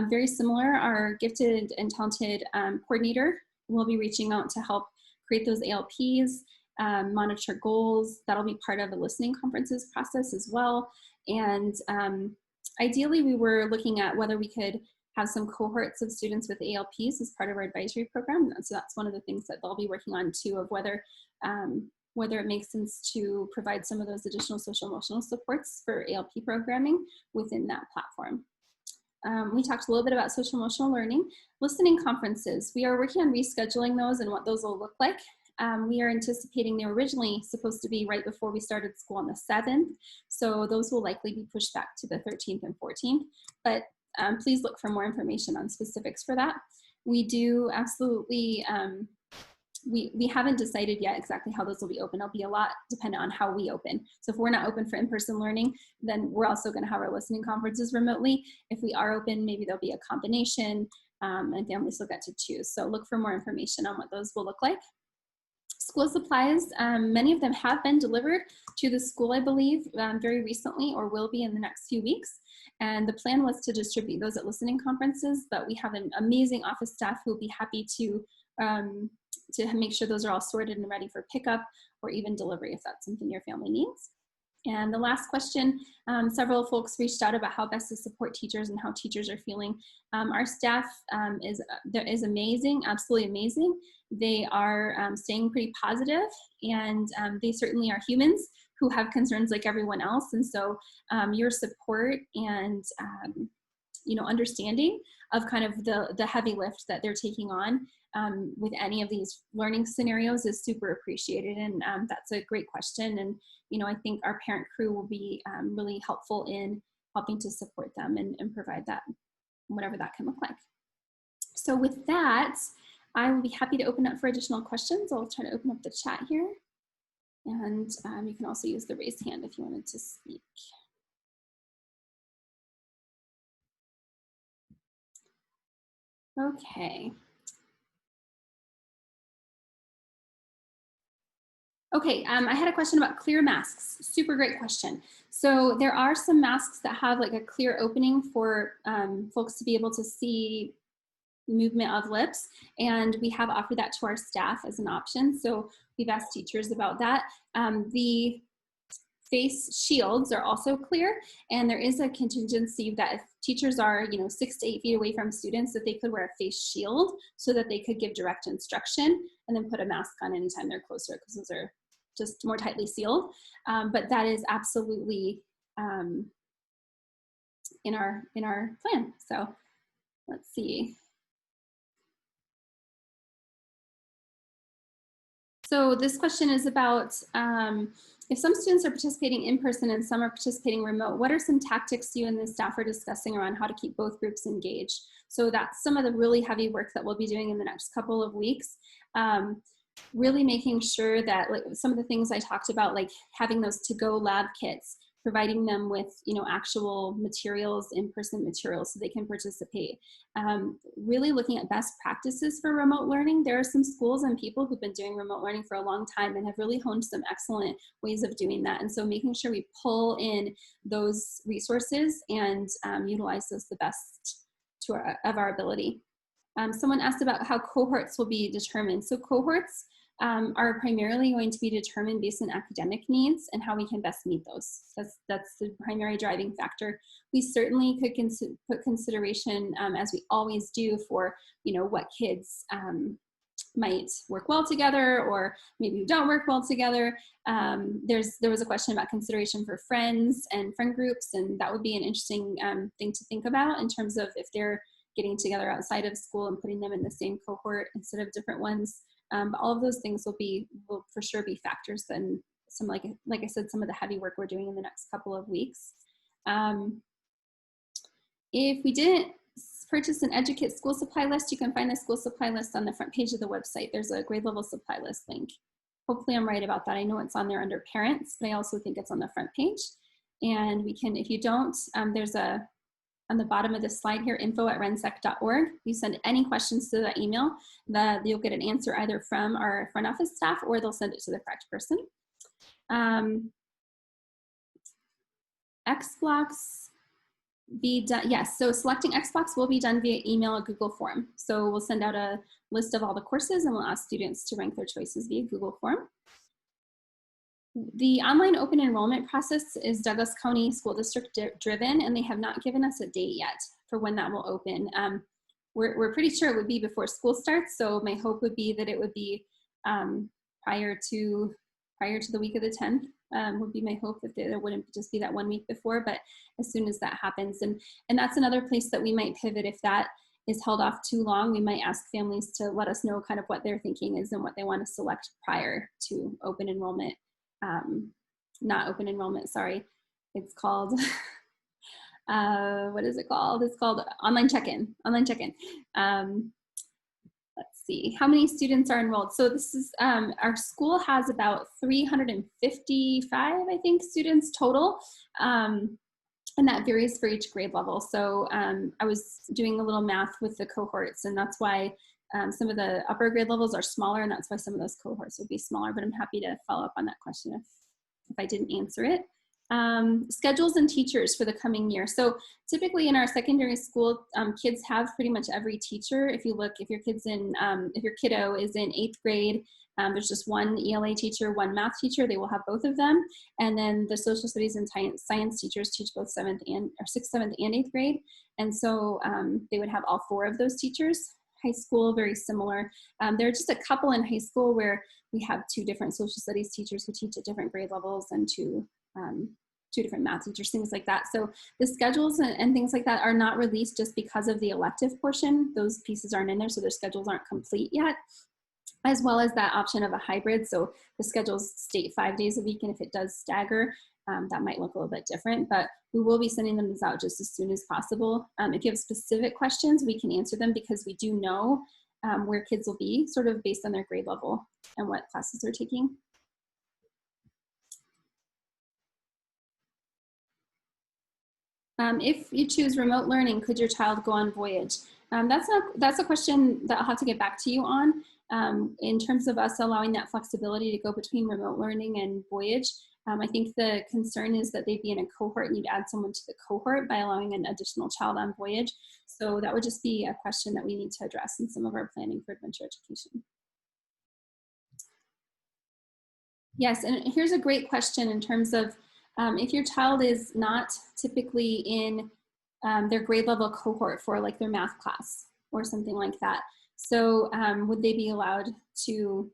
very similar, our gifted and talented coordinator will be reaching out to help create those ALPs, monitor goals. That'll be part of the listening conferences process as well. And ideally, we were looking at whether we could have some cohorts of students with ALPs as part of our advisory program. So that's one of the things that they'll be working on too, of whether it makes sense to provide some of those additional social emotional supports for ALP programming within that platform. We talked a little bit about social emotional learning. Listening conferences, we are working on rescheduling those and what those will look like. We are anticipating they were originally supposed to be right before we started school on the 7th. So those will likely be pushed back to the 13th and 14th. But please look for more information on specifics for that. We do absolutely, we haven't decided yet exactly how those will be open. It'll be a lot dependent on how we open. So if we're not open for in-person learning, then we're also going to have our listening conferences remotely. If we are open, maybe there'll be a combination and families will get to choose. So look for more information on what those will look like. School supplies, many of them have been delivered to the school, I believe, very recently or will be in the next few weeks. And the plan was to distribute those at listening conferences, but we have an amazing office staff who will be happy to make sure those are all sorted and ready for pickup or even delivery if that's something your family needs. And the last question, several folks reached out about how best to support teachers and how teachers are feeling. Our staff is amazing, absolutely amazing. They are staying pretty positive, and they certainly are humans who have concerns like everyone else. And so your support and understanding of kind of the heavy lift that they're taking on with any of these learning scenarios is super appreciated. And that's a great question. And, I think our parent crew will be really helpful in helping to support them and provide that, whatever that can look like. So with that, I will be happy to open up for additional questions. I'll try to open up the chat here. And you can also use the raised hand if you wanted to speak. Okay. Okay, I had a question about clear masks. Super great question. So there are some masks that have like a clear opening for folks to be able to see movement of lips, and we have offered that to our staff as an option. So we've asked teachers about that. The face shields are also clear, and there is a contingency that if teachers are 6 to 8 feet away from students, that they could wear a face shield so that they could give direct instruction and then put a mask on anytime they're closer, because those are just more tightly sealed. But that is absolutely in our plan. So let's see. So this question is about if some students are participating in person and some are participating remote, what are some tactics you and the staff are discussing around how to keep both groups engaged? So that's some of the really heavy work that we'll be doing in the next couple of weeks. Really making sure that like some of the things I talked about, like having those to-go lab kits, providing them with actual materials, in-person materials so they can participate. Really looking at best practices for remote learning. There are some schools and people who've been doing remote learning for a long time and have really honed some excellent ways of doing that. And so making sure we pull in those resources and utilize those the best of our ability. Someone asked about how cohorts will be determined. So cohorts are primarily going to be determined based on academic needs and how we can best meet those. That's the primary driving factor. We certainly could put consideration, as we always do, for what kids might work well together or maybe who don't work well together. There was a question about consideration for friends and friend groups, and that would be an interesting thing to think about in terms of if they're getting together outside of school and putting them in the same cohort instead of different ones. But all of those things will for sure be factors in some, like I said, some of the heavy work we're doing in the next couple of weeks. If we didn't purchase an Educate school supply list. You can find the school supply list on the front page of the website. There's a grade level supply list link. Hopefully I'm right about that. I know it's on there under parents, but I also think it's on the front page. And we can, if you don't, there's a, on the bottom of this slide here, info@rensec.org. You send any questions to that email, that you'll get an answer either from our front office staff or they'll send it to the correct person. Xblocks be done, yes, so selecting Xblocks will be done via email or Google form. So we'll send out a list of all the courses and we'll ask students to rank their choices via Google form. The online open enrollment process is Douglas County School District driven, and they have not given us a date yet for when that will open. We're pretty sure it would be before school starts, so my hope would be that it would be prior to the week of the 10th. Would be my hope, that there wouldn't just be that 1 week before, but as soon as that happens. And that's another place that we might pivot. If that is held off too long, we might ask families to let us know kind of what their thinking is and what they want to select prior to open enrollment. Not open enrollment, sorry. It's called, what is it called? It's called online check-in, let's see, how many students are enrolled? So this is, our school has about 355, I think, students total. And that varies for each grade level. So I was doing a little math with the cohorts, and that's why some of the upper grade levels are smaller, and that's why some of those cohorts would be smaller, but I'm happy to follow up on that question if I didn't answer it. Schedules and teachers for the coming year. So typically in our secondary school, kids have pretty much every teacher. If you look, if your kiddo is in 8th grade, there's just one ELA teacher, one math teacher, they will have both of them. And then the social studies and science teachers teach both 6th, 7th, and 8th grade. And so they would have all 4 of those teachers. High school, very similar. There are just a couple in high school where we have 2 different social studies teachers who teach at different grade levels, and 2 different math teachers, things like that. So the schedules and things like that are not released just because of the elective portion. Those pieces aren't in there, so their schedules aren't complete yet, as well as that option of a hybrid. So the schedules state 5 days a week, and if it does stagger, that might look a little bit different, but we will be sending them out just as soon as possible. If you have specific questions, we can answer them, because we do know where kids will be, sort of based on their grade level and what classes they're taking. If you choose remote learning, could your child go on Voyage? That's a question that I'll have to get back to you on. In terms of us allowing that flexibility to go between remote learning and Voyage, I think the concern is that they'd be in a cohort and you'd add someone to the cohort by allowing an additional child on Voyage. So that would just be a question that we need to address in some of our planning for adventure education. Yes, and here's a great question in terms of if your child is not typically in their grade level cohort for like their math class or something like that. So would they be allowed to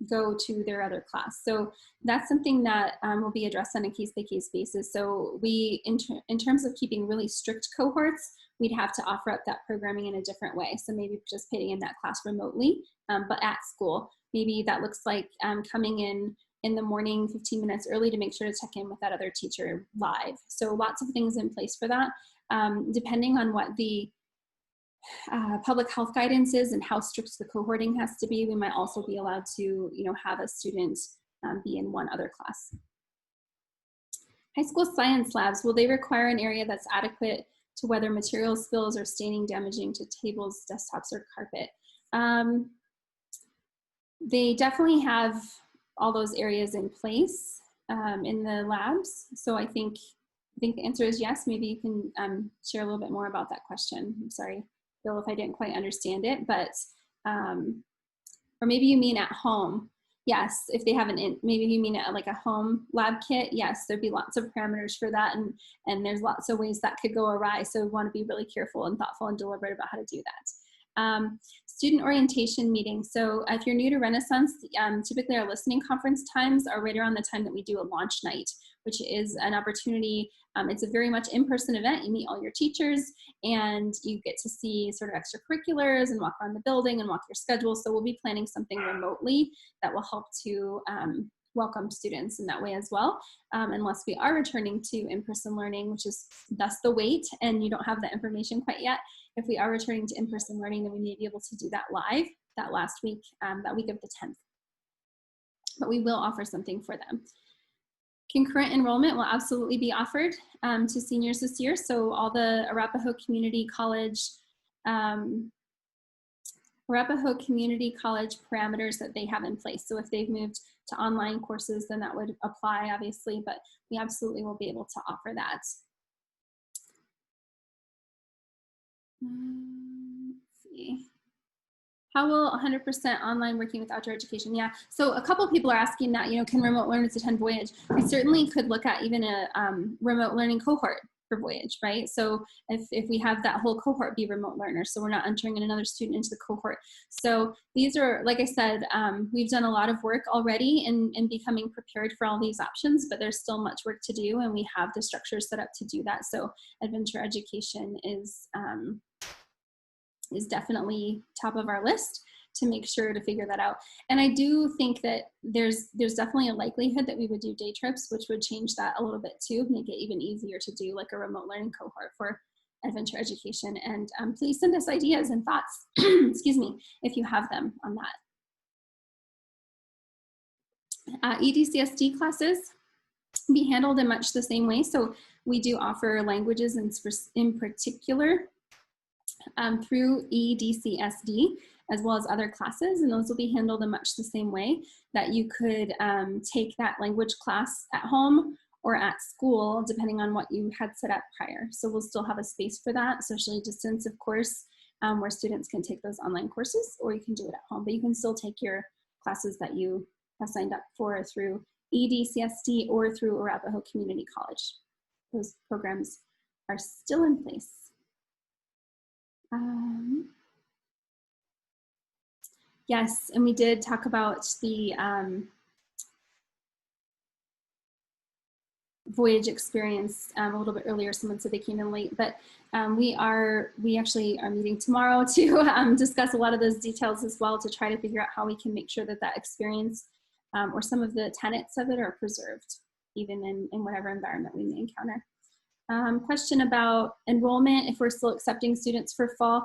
go to their other class? So that's something that will be addressed on a case-by-case basis. So we, in terms of keeping really strict cohorts, we'd have to offer up that programming in a different way. So maybe participating in that class remotely, but at school. Maybe that looks like coming in the morning 15 minutes early to make sure to check in with that other teacher live. So lots of things in place for that. Depending on what the public health guidance is and how strict the cohorting has to be, we might also be allowed to, have a student be in one other class. High school science labs, will they require an area that's adequate to weather material spills or staining damaging to tables, desktops, or carpet? They definitely have all those areas in place in the labs. So I think the answer is yes. Maybe you can share a little bit more about that question. I'm sorry, Bill, if I didn't quite understand it, but, or maybe you mean at home. Yes, if they have maybe you mean like a home lab kit. Yes, there'd be lots of parameters for that, and there's lots of ways that could go awry. So we want to be really careful and thoughtful and deliberate about how to do that. Student orientation meetings. So if you're new to Renaissance, typically our listening conference times are right around the time that we do a launch night, which is an opportunity. It's a very much in-person event. You meet all your teachers and you get to see sort of extracurriculars and walk around the building and walk your schedule. So we'll be planning something remotely that will help to welcome students in that way as well, unless we are returning to in-person learning, which is thus the wait and you don't have the information quite yet. if we are returning to in-person learning, then we may be able to do that live that last week, that week of the 10th. But we will offer something for them. Concurrent enrollment will absolutely be offered to seniors this year. So all the Arapahoe Community College parameters that they have in place. So if they've moved to online courses, then that would apply, obviously, but we absolutely will be able to offer that. Let's see. How will 100% online working with outdoor education? Yeah, so a couple of people are asking that, you know, can remote learners attend Voyage? We certainly could look at even a remote learning cohort for Voyage, right? So if we have that whole cohort be remote learners, so we're not entering another student into the cohort. So these are, like I said, we've done a lot of work already in becoming prepared for all these options, but there's still much work to do, and we have the structure set up to do that. So adventure education is definitely top of our list to make sure to figure that out. And I do think that there's definitely a likelihood that we would do day trips, which would change that a little bit too, make it even easier to do like a remote learning cohort for adventure education. And please send us ideas and thoughts, excuse me, if you have them on that. EDCSD classes be handled in much the same way. So we do offer languages in particular through EDCSD, as well as other classes, and those will be handled in much the same way that you could take that language class at home or at school, depending on what you had set up prior. So we'll still have a space for that, socially distanced, of course, where students can take those online courses, or you can do it at home, but you can still take your classes that you have signed up for through EDCSD or through Arapahoe Community College. Those programs are still in place. Yes, and we did talk about the Voyage experience a little bit earlier. Someone said they came in late, but we actually are meeting tomorrow to discuss a lot of those details as well, to try to figure out how we can make sure that that experience or some of the tenets of it are preserved, even in whatever environment we may encounter. Question about enrollment, if we're still accepting students for fall.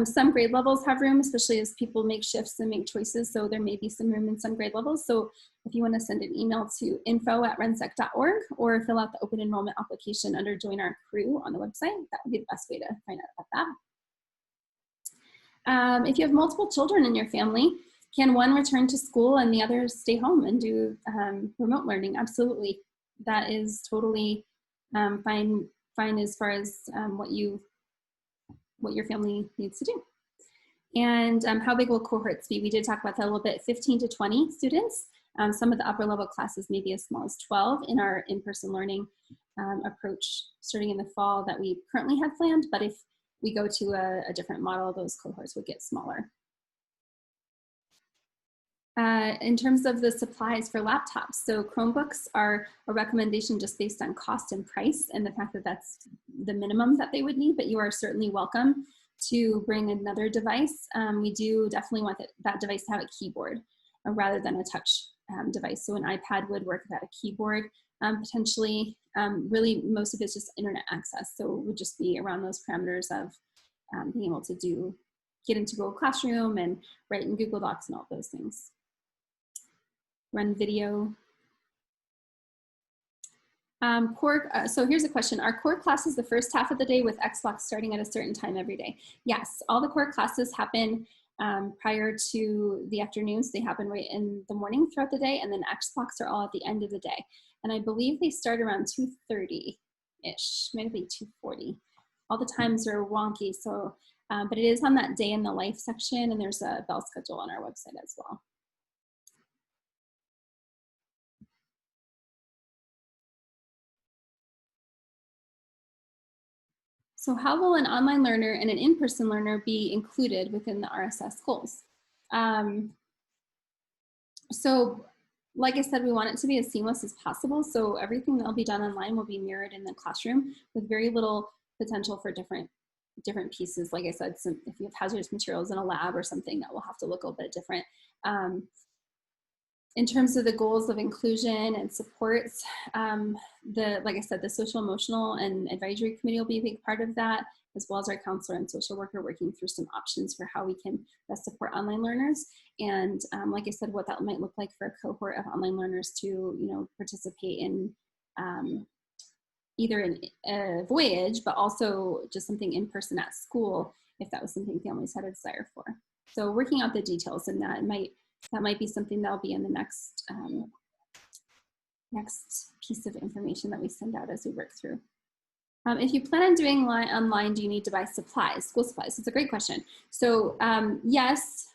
Some grade levels have room, especially as people make shifts and make choices, so there may be some room in some grade levels. So if you want to send an email to info@rensec.org or fill out the open enrollment application under Join Our Crew on the website, that would be the best way to find out about that. If you have multiple children in your family, can one return to school and the other stay home and do remote learning? Absolutely. That is totally fine as far as what your family needs to do. And how big will cohorts be? We did talk about that a little bit, 15 to 20 students. Some of the upper level classes may be as small as 12 in our in-person learning approach starting in the fall that we currently have planned, but if we go to a different model, those cohorts would get smaller. In terms of the supplies for laptops, so Chromebooks are a recommendation just based on cost and price and the fact that that's the minimum that they would need, but you are certainly welcome to bring another device. We do definitely want that device to have a keyboard rather than a touch device. So an iPad would work without a keyboard potentially. Really, most of it's just internet access. So it would just be around those parameters of being able to get into Google Classroom and write in Google Docs and all those things. Run video. So here's a question. Are core classes the first half of the day with Xbox starting at a certain time every day? Yes, all the core classes happen prior to the afternoons. They happen right in the morning throughout the day, and then Xbox are all at the end of the day. And I believe they start around 2:30-ish, maybe 2:40. All the times are wonky, so, but it is on that day in the life section, and there's a bell schedule on our website as well. So how will an online learner and an in-person learner be included within the RSS goals? So like I said, we want it to be as seamless as possible. So everything that will be done online will be mirrored in the classroom with very little potential for different pieces. Like I said, if you have hazardous materials in a lab or something, that will have to look a little bit different. In terms of the goals of inclusion and supports, like I said, the social emotional and advisory committee will be a big part of that. as well as our counselor and social worker working through some options for how we can best support online learners. And like I said, what that might look like for a cohort of online learners to, participate in either in a voyage, but also just something in person at school, if that was something families had a desire for. So working out the details, and that might be something that'll be in the next piece of information that we send out as we work through. If you plan on doing online, do you need to buy supplies, school supplies? It's a great question. So yes,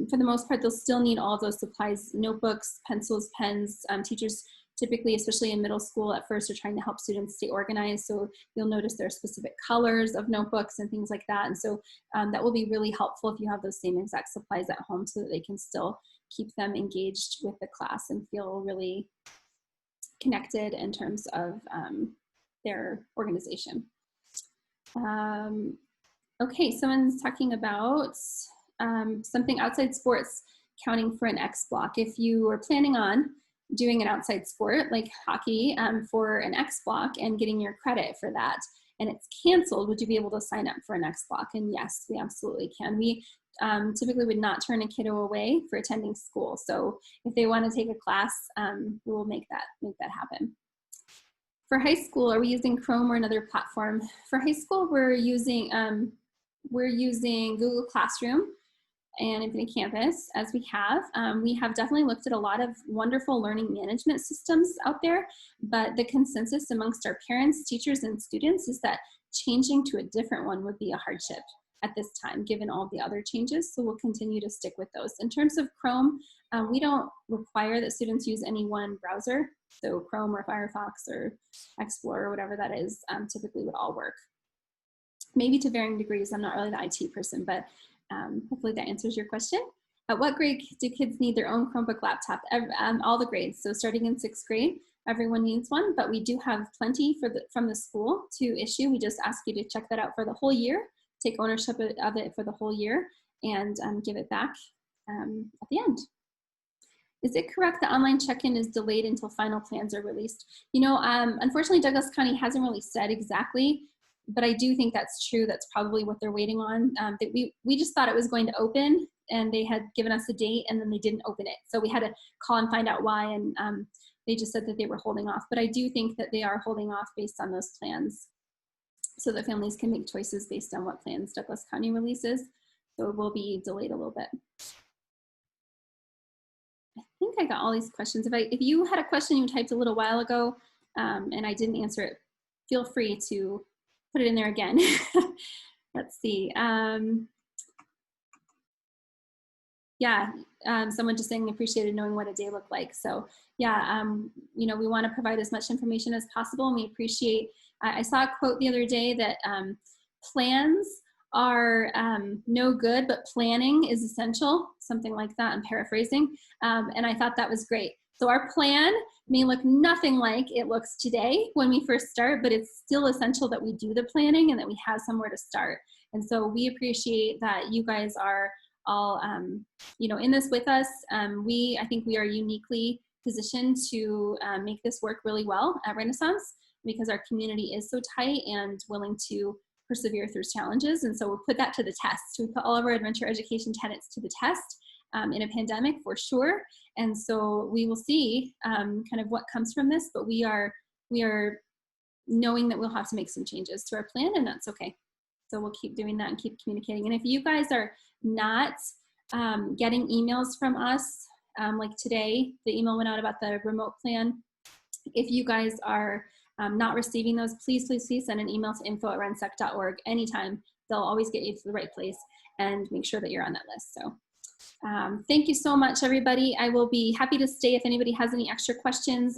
for the most part, they'll still need all of those supplies: notebooks, pencils, pens. Teachers typically, especially in middle school at first, are trying to help students stay organized. So you'll notice there are specific colors of notebooks and things like that. And so that will be really helpful if you have those same exact supplies at home, so that they can still keep them engaged with the class and feel really connected in terms of their organization. Okay, someone's talking about something outside sports counting for an X block. If you are planning on doing an outside sport like hockey for an X block and getting your credit for that, and it's canceled, would you be able to sign up for an X block? And yes, we absolutely can. We typically would not turn a kiddo away for attending school. So if they want to take a class, we will make that happen. For high school, are we using Chrome or another platform? For high school, we're using Google Classroom and Infinite Campus, as we have. We have definitely looked at a lot of wonderful learning management systems out there, but the consensus amongst our parents, teachers, and students is that changing to a different one would be a hardship at this time, given all the other changes. So we'll continue to stick with those. In terms of Chrome, we don't require that students use any one browser. So Chrome or Firefox or Explorer, whatever that is, typically would all work. Maybe to varying degrees. I'm not really the IT person, but hopefully that answers your question. At what grade do kids need their own Chromebook laptop? All the grades. So starting in 6th grade, everyone needs one, but we do have plenty from the school to issue. We just ask you to check that out for the whole year, take ownership of it for the whole year, and give it back at the end. Is it correct that online check-in is delayed until final plans are released? Unfortunately, Douglas County hasn't really said exactly, but I do think that's true. That's probably what they're waiting on. We just thought it was going to open, and they had given us a date, and then they didn't open it. So we had to call and find out why, and they just said that they were holding off. But I do think that they are holding off based on those plans, so that families can make choices based on what plans Douglas County releases. So it will be delayed a little bit. I think I got all these questions. If you had a question you typed a little while ago and I didn't answer it, feel free to put it in there again. Let's see. Someone just saying appreciated knowing what a day looked like. So yeah, we want to provide as much information as possible, and we appreciate. I saw a quote the other day that plans are no good, but planning is essential, something like that. I'm paraphrasing, and I thought that was great. So our plan may look nothing like it looks today when we first start, but it's still essential that we do the planning and that we have somewhere to start. And so we appreciate that you guys are all in this with us. I think we are uniquely positioned to make this work really well at Renaissance, because our community is so tight and willing to persevere through challenges. And so we'll put that to the test. We put all of our adventure education tenets to the test in a pandemic, for sure. And so we will see kind of what comes from this, but we are knowing that we'll have to make some changes to our plan, and that's okay. So we'll keep doing that and keep communicating. And if you guys are not getting emails from us, like today, the email went out about the remote plan. If you guys are not receiving those, please send an email to info@rensec.org anytime. They'll always get you to the right place and make sure that you're on that list. So thank you so much, everybody. I will be happy to stay if anybody has any extra questions.